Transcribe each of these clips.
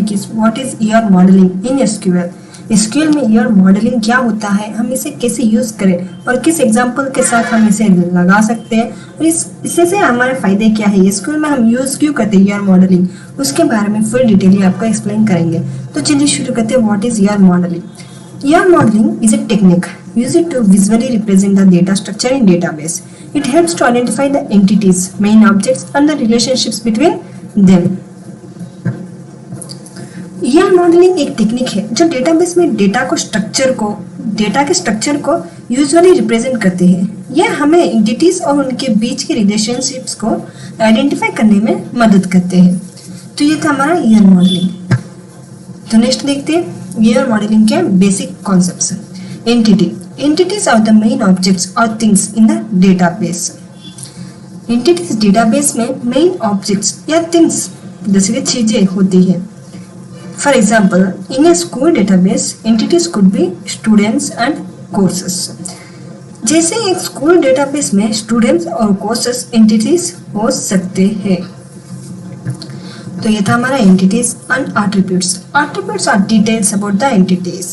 Topic is what is ER modelling in SQL. SQL में ER modelling क्या होता है, हम इसे कैसे यूज करें और किस एग्जांपल के साथ हम इसे लगा सकते हैं और इससे से हमारे फायदे क्या है, एसक्यूएल में हम यूज क्यों करते हैं ईआर मॉडलिंग, उसके बारे में फुल डिटेल आपको एक्सप्लेन करेंगे। तो चलिए शुरू करते हैं। What is ER modelling. ER modelling is a technique used to visually represent the data structure in database. It helps to identify the entities, main objects, and the relationships between them. ER modelling एक technique है जो database में data के structure को usually represent करते हैं। यह हमें एंटिटीज और उनके बीच के रिलेशनशिप्स को आइडेंटिफाई करने में मदद करते हैं। तो ये था हमारा ईआर मॉडलिंग। तो नेक्स्ट देखते हैं ईआर मॉडलिंग के basic concepts. Entity, entities are the main objects or things in the database. Entities database में main objects या things जैसे कि चीजें होती है। For example, in a school database, entities could be students and courses. जैसे एक स्कूल डेटाबेस में स्टूडेंट्स और कोर्सेस एंटिटीज हो सकते हैं। तो ये था हमारा entities and attributes. Attributes are details about the entities.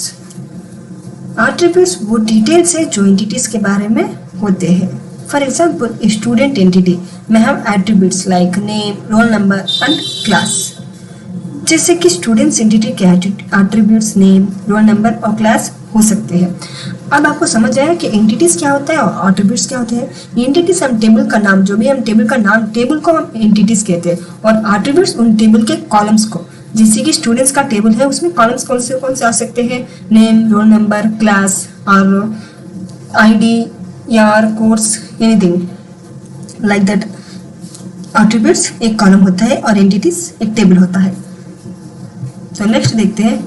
Attributes वो डिटेल्स है जो एंटिटीज के बारे में होते हैं। फॉर एग्जाम्पल स्टूडेंट एंटिटी में हम attributes like name, roll number and class. जैसे कि स्टूडेंट्स एंटिटी के एट्रीब्यूट्स नेम, रोल नंबर और क्लास हो सकते हैं। अब आपको समझ आया कि एंटिटीज क्या होता है और एट्रीब्यूट्स क्या होते हैं। एंटिटीज हम टेबल का नाम, जो भी हम टेबल को हम एंटिटीज कहते हैं, और एट्रीब्यूट्स उन टेबल के कॉलम्स को। जैसे कि स्टूडेंट्स का टेबल है, उसमें कॉलम्स कौन से आ सकते हैं, नेम, रोल नंबर, क्लास और ID, year, course, anything like that. Attributes एक कॉलम होता है और एंटिटीज एक टेबल होता है। तो नेक्स्ट देखते हैं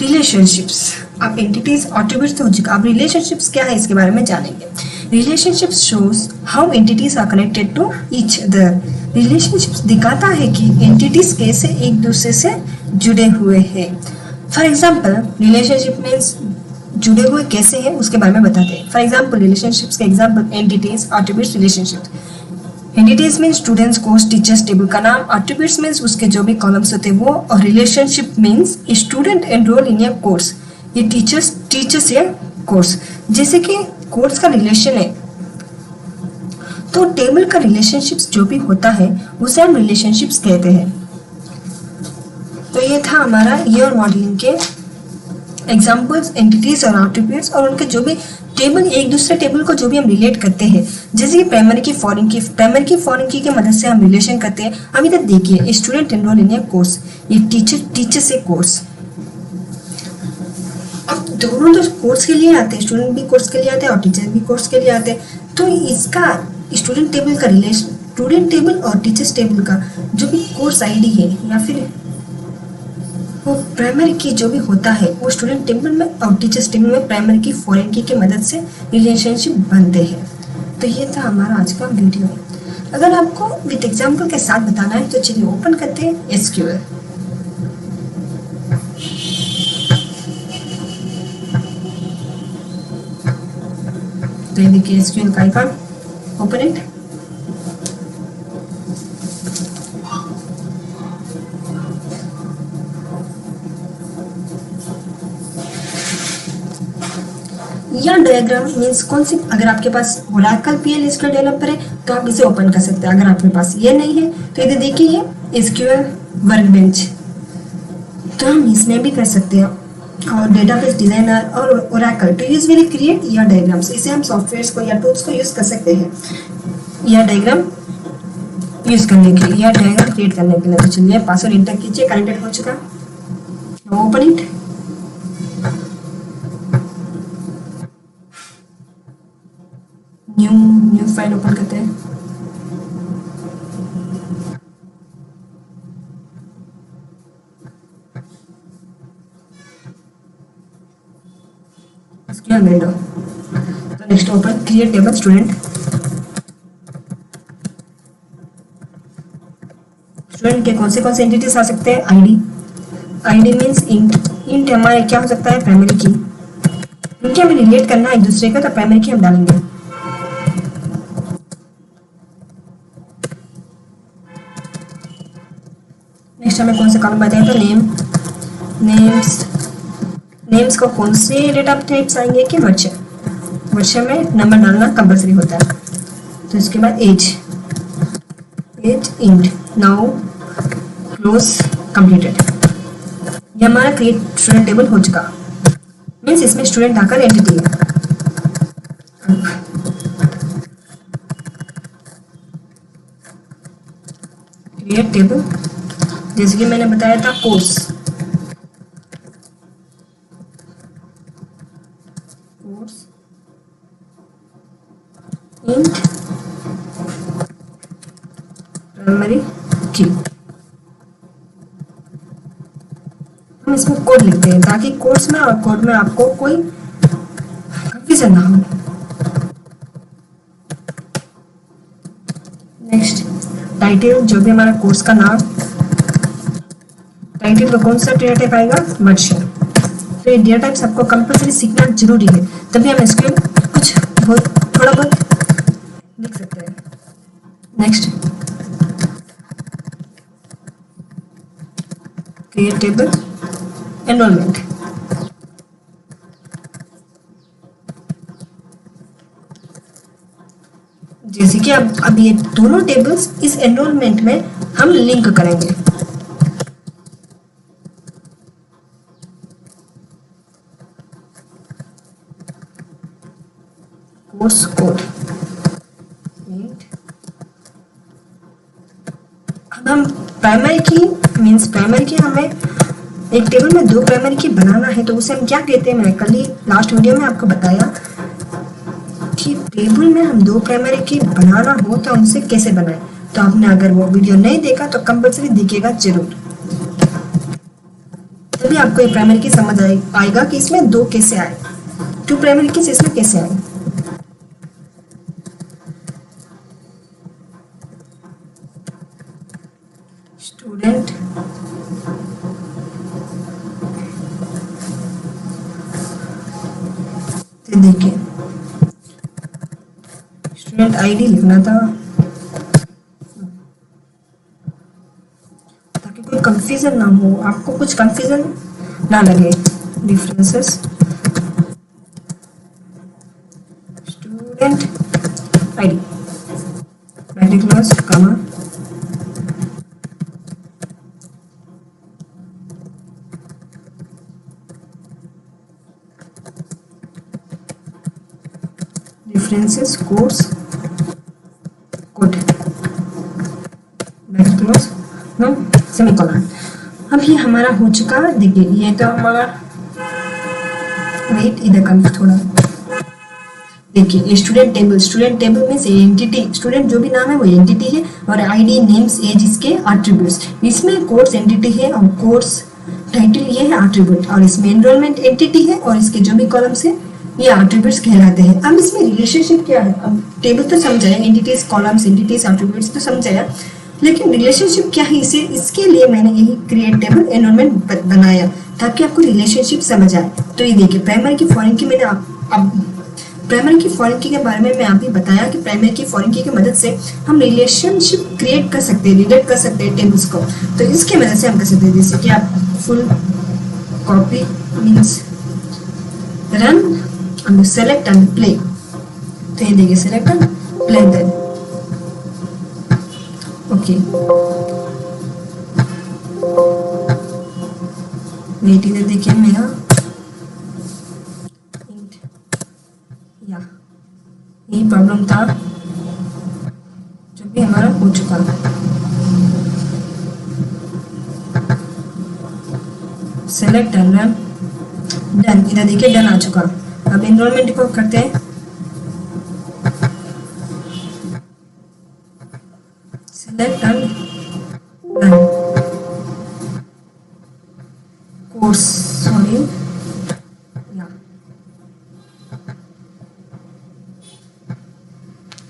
रिलेशनशिप्स। अब एंटिटीज एट्रीब्यूट्स तो हो चुका, अब रिलेशनशिप्स क्या है इसके बारे में जानेंगे। Relationships shows how entities are connected to each other. Relationships दिखाता है कि एंटिटीज कैसे एक दूसरे से जुड़े हुए हैं। फॉर एग्जाम्पल रिलेशनशिप मीन्स जुड़े हुए कैसे हैं उसके बारे में बताते हैं। फॉर एग्जाम्पल रिलेशनशिप्स के example entities, attributes, relationships. Entities means students, course, teachers, table का नाम। एट्रीब्यूट्स मीन्स उसके जो भी कॉलम्स होते हैं वो। और रिलेशनशिप मीन्स स्टूडेंट एनरोल इन ए कोर्स, ये टीचर्स या कोर्स। जैसे कि कोर्स का रिलेशन है तो टेबल का रिलेशनशिप्स जो भी होता है उसे हम रिलेशनशिप्स कहते हैं। तो ये था हमारा ईआर मॉडलिंग के एग्जांपल्स, एंटिटीज और एट्रीब्यूट्स और उनके जो भी टेबल, एक दूसरे टेबल को जो भी हम रिलेट करते हैं। जैसे कि प्राइमरी की फॉरेन की के मदद से हम रिलेशन करते हैं। अब इधर देखिए स्टूडेंट एनरोल इन ए कोर्स, ये टीचर से कोर्स। अब दोनों तो कोर्स के लिए आते हैं, स्टूडेंट भी कोर्स के लिए आते हैं और टीचर भी कोर्स के लिए आते हैं। तो इसका स्टूडेंट टेबल का रिलेशन, स्टूडेंट टेबल और टीचर्स टेबल का जो भी कोर्स आईडी है या फिर वो प्राइमरी की जो भी होता है वो स्टूडेंट टेबल में और टीचर्स टेबल में प्राइमरी की फॉरेन की मदद से रिलेशनशिप बनते हैं। तो ये था हमारा आज का वीडियो। अगर आपको विद एग्जाम्पल के साथ बताना है तो चलिए ओपन करते हैं एसक्यूएल। तो ये देखिए एसक्यूएल का icon, open it. ER diagram means कौन सी, अगर आपके पास ओरेकल पीएल एसक्यूएल डेवलपर है तो आप इसे ओपन कर सकते हैं। अगर आपके पास ये नहीं है तो इधर देखिए ये एसक्यूएल वर्कबेंच, तो हम इसमें भी कर सकते हैं। और डेटाबेस डिजाइनर और Oracle too usually create ER diagrams, इसे हम सॉफ्टवेयर्स को या टूल्स को यूज कर सकते हैं ईआर डायग्राम यूज करने के लिए, ईआर डायग्राम क्रिएट करने के लिए। तो चलिए पासवर्ड इंटर कीजिए, कनेक्टेड हो चुका, open it. New file open करते हैं। SQL window. तो next open create table student. Student के कौन से एंटिटीज आ सकते हैं, आईडी मीन्स इंट हमारे क्या हो सकता है, प्राइमरी की। इनके हमें रिलेट करना है एक दूसरे का तो प्राइमरी की हम डालेंगे। नेक्स्ट हमें कौन सा कॉलम बताया था, नेम्स को कौन से डेटा टाइप्स आएंगे कि वर्षा में नंबर डालना कंपलसरी होता है। तो इसके बाद as int now close completed. ये हमारा क्रिएट स्टूडेंट टेबल हो चुका, मीन्स इसमें स्टूडेंट आकर एंटिटी है। क्रिएट टेबल, जैसे कि मैंने बताया था कोर्स इंट प्राइमरी की। हम इसमें कोड लिखते हैं ताकि कोर्स में और कोड में आपको कोई कंफ्यूजन ना हो। नेक्स्ट टाइटल, जो भी हमारा कोर्स का नाम, टाइटल का कौन सा डेटा टाइप आएगा, वर्षा। तो ये डेटा टाइप्स आपको कंपलसरी सीखना जरूरी है, तभी हम इसके कुछ थोड़ा बहुत लिख सकते हैं। Next create table enrolment. जैसे कि अब ये दोनों टेबल्स इस एनरोलमेंट में हम लिंक करेंगे। कोर्स कोड, अब हम प्राइमरी की हमें एक टेबल में 2 प्राइमरी की बनाना है, तो उसे हम क्या कहते हैं, मैंने कल ही लास्ट वीडियो में आपको बताया कि टेबल में हम 2 प्राइमरी की बनाना हो तो उनसे कैसे बनाएं। तो आपने अगर वो वीडियो नहीं देखा तो कंपलसरी दिखेगा जरूर, तभी आपको ये प्राइमरी की समझ आएगा कि इसमें 2 कैसे आए, 2 प्राइमरी की इसमें कैसे आए। स्टूडेंट देखिए, स्टूडेंट आईडी लिखना था ताकि कोई कंफ्यूजन ना हो, आपको कुछ कंफ्यूजन ना लगे। Differences student ID bracket close comma differences course code bracket close no semicolon. अब ये हमारा हो चुका। देखिए ये तो हमारा, वेट इधर का थोड़ा देखिए, ये स्टूडेंट टेबल में से एंटिटी, स्टूडेंट जो भी नाम है वो एंटिटी है, और आईडी नेम्स एज इसके एट्रीब्यूट्स। इसमें कोर्स एंटिटी है और कोर्स टाइटल ये है एट्रीब्यूट, और इसमें एनरोलमेंट एंटिटी है और इसके जो भी कॉलम्स है ये एट्रीब्यूट्स कहलाते हैं। अब इसमें रिलेशनशिप क्या है, अब टेबल तो समझाया, एंटिटीज कॉलम्स एंटिटीज एट्रीब्यूट्स तो समझाया, लेकिन रिलेशनशिप क्या है इसे, इसके लिए मैंने यही क्रिएट टेबल एनरोलमेंट बनाया ताकि आपको रिलेशनशिप समझ आए। तो ये देखिए प्राइमरी की फॉरेन की मैंने प्राइमरी की फॉरेन की के बारे में मैं अभी बताया कि प्राइमरी की फॉरेन की मदद से हम रिलेशनशिप क्रिएट कर सकते हैं, रिलेट कर सकते हैं टेबल्स को। तो इसकी मदद से हम कर सकते हैं, जैसे कि आप full copy means run and select and play। तो ये देखिए select and play then okay. Wait इधर देखिए मेरा या यही प्रॉब्लम था जो भी हमारा हो चुका। सेलेक्ट एंड रन डन, इधर देखिए डन आ चुका। अब एनरोलमेंट को करते हैं, select and run course, sorry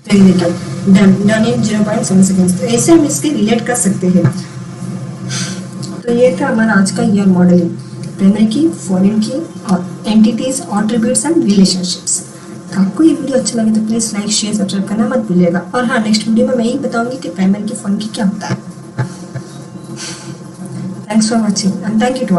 done in 0.7 seconds. तो ऐसे हम इसके रिलेट कर सकते हैं। तो ये था हमारा आज का ईयर मॉडलिंग, प्राइमरी की, फॉरेन की और एंटिटीज, एट्रीब्यूट्स एंड रिलेशनशिप्स। तो आपको ये वीडियो अच्छा लगे तो प्लीज़ लाइक शेयर सब्सक्राइब करना मत भूलिएगा। और हाँ, नेक्स्ट वीडियो में मैं यही बताऊंगी कि प्राइमरी की, फॉरेन की क्या होता है। Thanks for watching and thank you to all.